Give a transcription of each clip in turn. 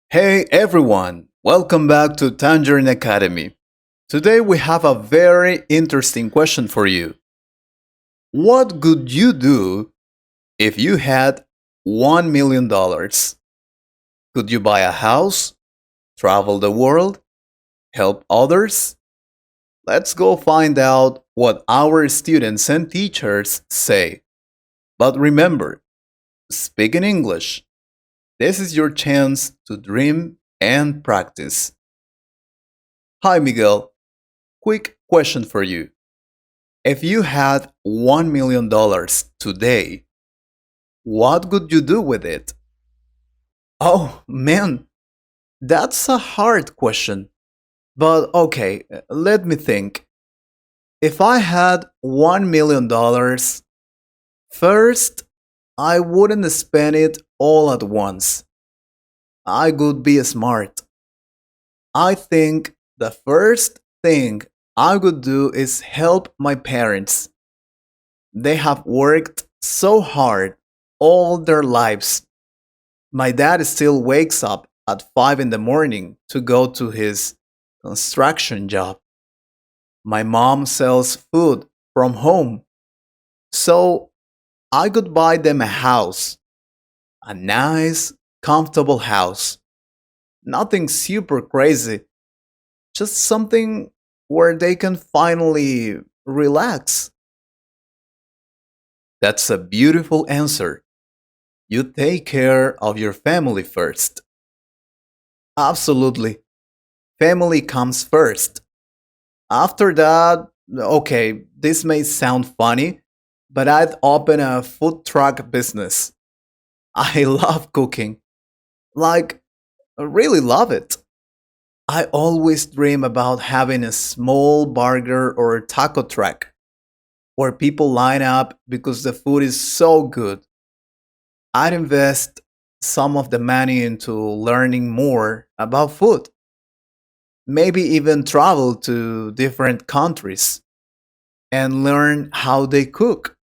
Hey everyone, welcome back to Tangerine Academy. Today we have a very interesting question for you. What would you do if you had $1 million? Could you buy a house, travel the world, help others? Let's go find out what our students and teachers say. But remember, speak in English. This is your chance to dream and practice. Hi, Miguel. Quick question for you. If you had $1 million today, what would you do with it? Oh, man, that's a hard question. But okay, let me think. If I had $1 million, first, I wouldn't spend it all at once. I would be smart. I think the first thing I would do is help my parents. They have worked so hard all their lives. My dad still wakes up at 5 in the morning to go to his construction job. My mom sells food from home. So I could buy them a house, a nice, comfortable house. Nothing super crazy, just something where they can finally relax. That's a beautiful answer. You take care of your family first. Absolutely. Family comes first. After that, okay, this may sound funny, but I'd open a food truck business. I love cooking. Like, I really love it. I always dream about having a small burger or taco truck where people line up because the food is so good. I'd invest some of the money into learning more about food. Maybe even travel to different countries and learn how they cook.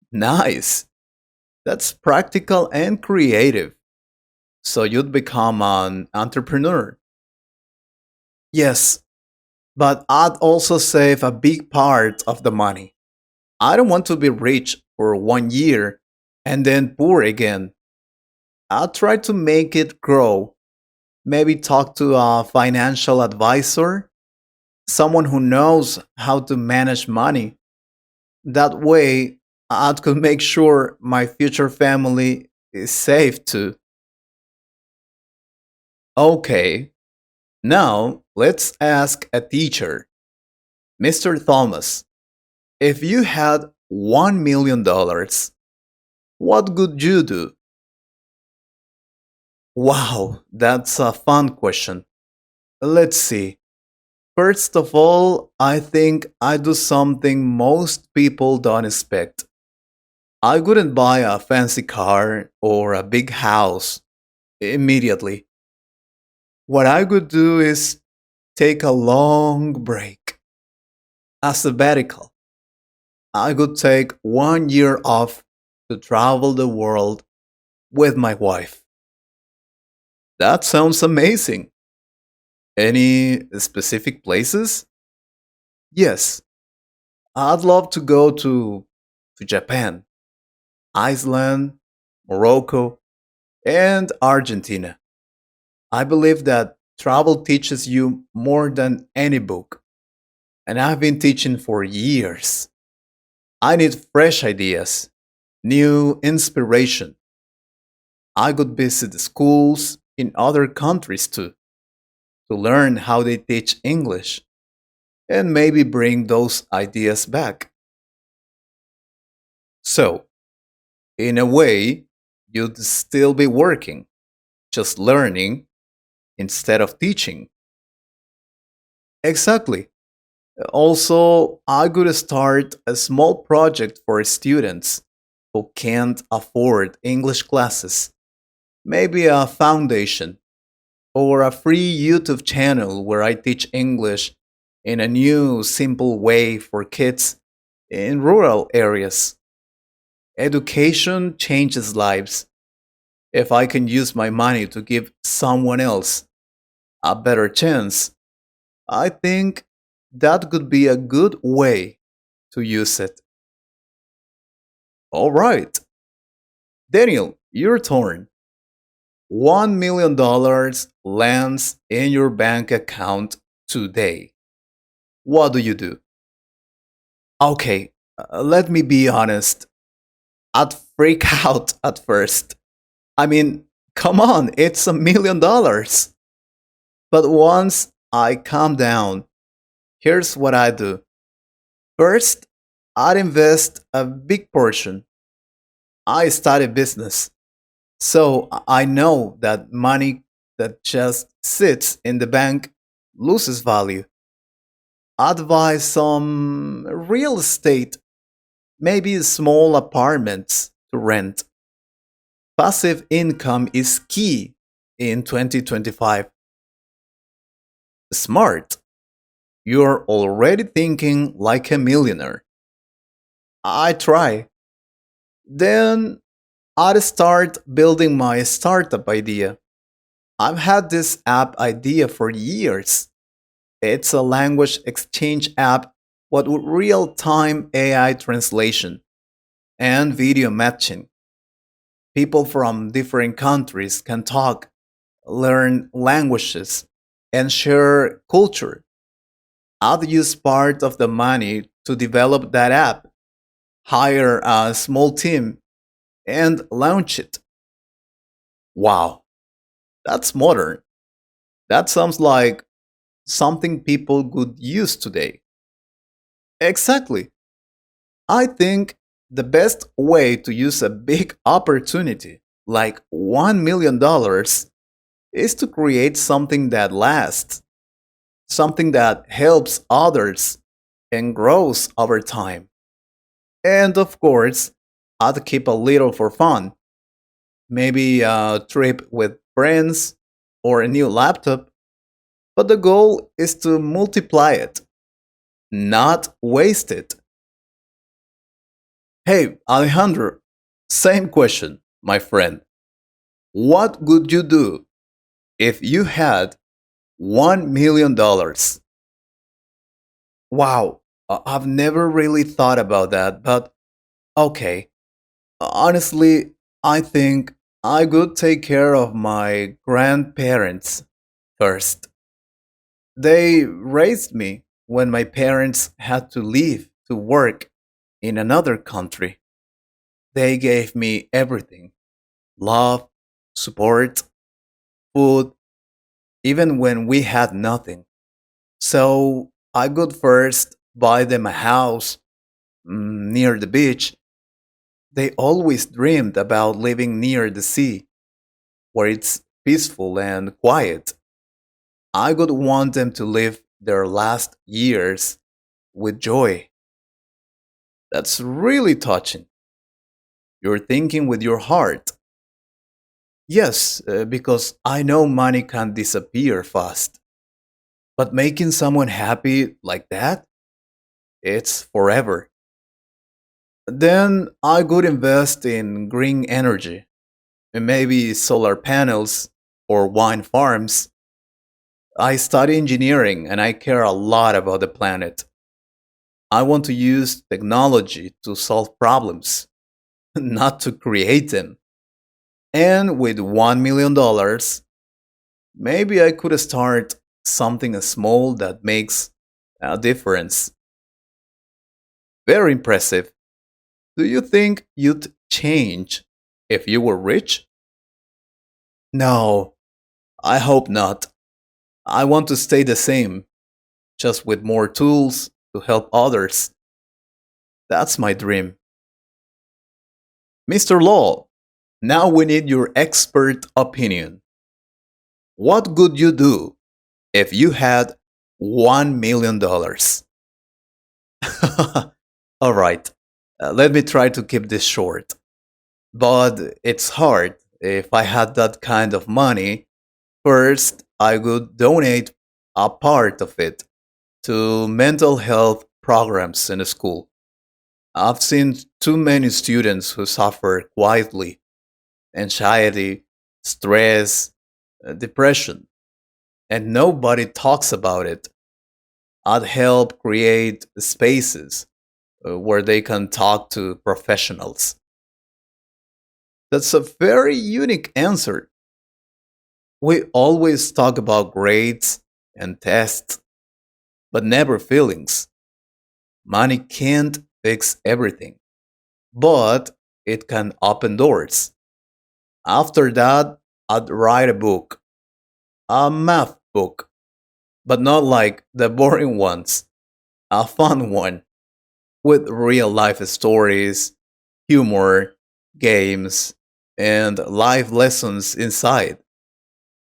Nice. That's practical and creative. So you'd become an entrepreneur. Yes, but I'd also save a big part of the money. I don't want to be rich for 1 year and then poor again. I'll try to make it grow. Maybe talk to a financial advisor, someone who knows how to manage money. That way, I could make sure my future family is safe too. Okay, now let's ask a teacher. Mr. Thomas, if you had $1 million, what would you do? Wow, that's a fun question. Let's see. First of all, I think I do something most people don't expect. I wouldn't buy a fancy car or a big house immediately. What I would do is take a long break, a sabbatical. I would take 1 year off to travel the world with my wife. That sounds amazing. Any specific places? Yes, I'd love to go to Japan, Iceland, Morocco, and Argentina. I believe that travel teaches you more than any book, and I've been teaching for years. I need fresh ideas, new inspiration. I could visit schools in other countries too to learn how they teach English and maybe bring those ideas back. So, in a way, you'd still be working, just learning instead of teaching. Exactly. Also, I could start a small project for students who can't afford English classes. Maybe a foundation or a free YouTube channel where I teach English in a new, simple way for kids in rural areas. Education changes lives, If I can use my money to give someone else a better chance, I think that could be a good way to use it. All right, Daniel, your turn. $1 million lands in your bank account today. What do you do? Okay, let me be honest. I'd freak out at first. I mean, come on, it's $1 million. But once I calm down, here's what I do. First, I'd invest a big portion. I started business, so I know that money that just sits in the bank loses value. I'd buy some real estate, maybe small apartments to rent. Passive income is key in 2025. Smart. You're already thinking like a millionaire. I try. Then I'd start building my startup idea. I've had this app idea for years. It's a language exchange app, but with real time AI translation and video matching. People from different countries can talk, learn languages, and share culture. I'll use part of the money to develop that app, hire a small team, and launch it. Wow, that's modern. That sounds like something people could use today. Exactly. I think the best way to use a big opportunity like $1 million is to create something that lasts, something that helps others and grows over time. And of course, I'd keep a little for fun. Maybe a trip with friends or a new laptop. But the goal is to multiply it, not waste it. Hey, Alejandra, same question, my friend. What would you do if you had $1 million? Wow, I've never really thought about that, but okay. Honestly, I think I could take care of my grandparents first. They raised me when my parents had to leave to work in another country. They gave me everything: love, support, food, even when we had nothing. So I could first buy them a house near the beach. They always dreamed about living near the sea, where it's peaceful and quiet. I would want them to live their last years with joy. That's really touching. You're thinking with your heart. Yes, because I know money can disappear fast. But making someone happy like that, it's forever. Then I could invest in green energy, and maybe solar panels or wine farms. I study engineering and I care a lot about the planet. I want to use technology to solve problems, not to create them. And with $1 million, maybe I could start something small that makes a difference. Very impressive. Do you think you'd change if you were rich? No, I hope not. I want to stay the same, just with more tools to help others. That's my dream. Mr. Law, now we need your expert opinion. What would you do if you had $1 million? All right, let me try to keep this short. But it's hard. If I had that kind of money, first I would donate a part of it to mental health programs in the school. I've seen too many students who suffer quietly: anxiety, stress, depression, and nobody talks about it. I'd help create spaces where they can talk to professionals. That's a very unique answer. We always talk about grades and tests, but never feelings. Money can't fix everything, but it can open doors. After that, I'd write a book, a math book, but not like the boring ones, a fun one with real life stories, humor, games, and life lessons inside.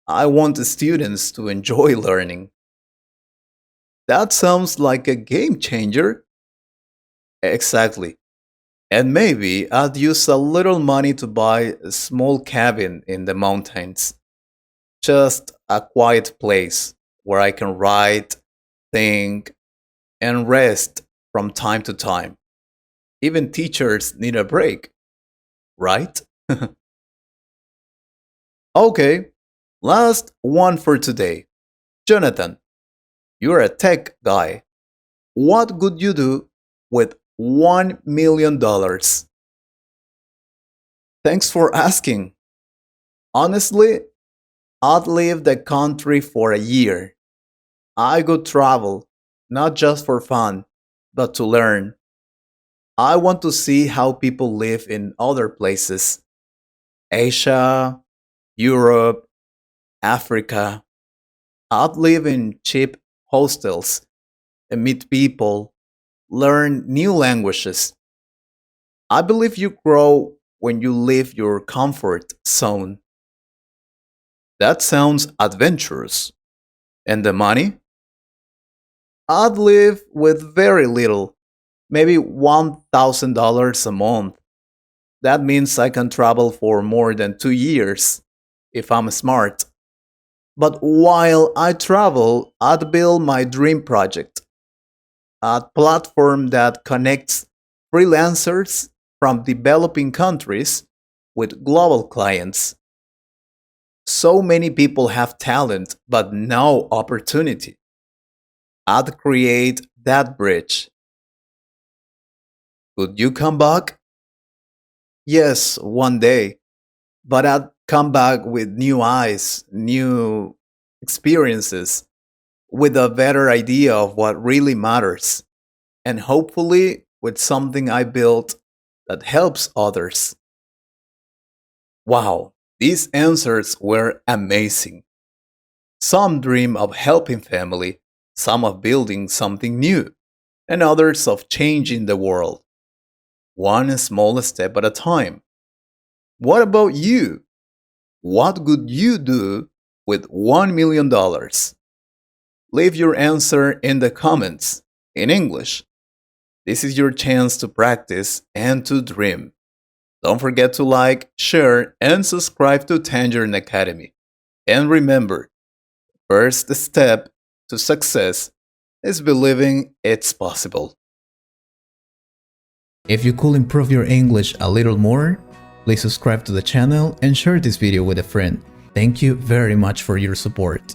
I want the students to enjoy learning. That sounds like a game changer. Exactly. And maybe I'd use a little money to buy a small cabin in the mountains. Just a quiet place where I can write, think, and rest from time to time. Even teachers need a break, right? Okay, last one for today. Jonathan, you're a tech guy. What would you do with $1 million? Thanks for asking. Honestly, I'd leave the country for a year. I go travel, not just for fun, but to learn. I want to see how people live in other places: Asia, Europe, Africa. I'd live in cheap hostels and meet people, learn new languages. I believe you grow when you leave your comfort zone. That sounds adventurous. And the money? I'd live with very little, maybe $1,000 a month. That means I can travel for more than 2 years if I'm smart. But while I travel, I'd build my dream project, a platform that connects freelancers from developing countries with global clients. So many people have talent but no opportunity. I'd create that bridge. Could you come back? Yes, one day. But I'd come back with new eyes, new experiences, with a better idea of what really matters, and hopefully with something I built that helps others. Wow, these answers were amazing. Some dream of helping family, some of building something new, and others of changing the world, one small step at a time. What about you? What would you do with $1 million? Leave your answer in the comments in English. This is your chance to practice and to dream. Don't forget to like, share, and subscribe to Tangerine Academy. And remember, first step to success is believing it's possible. If you could improve your English a little more, please subscribe to the channel and share this video with a friend. Thank you very much for your support.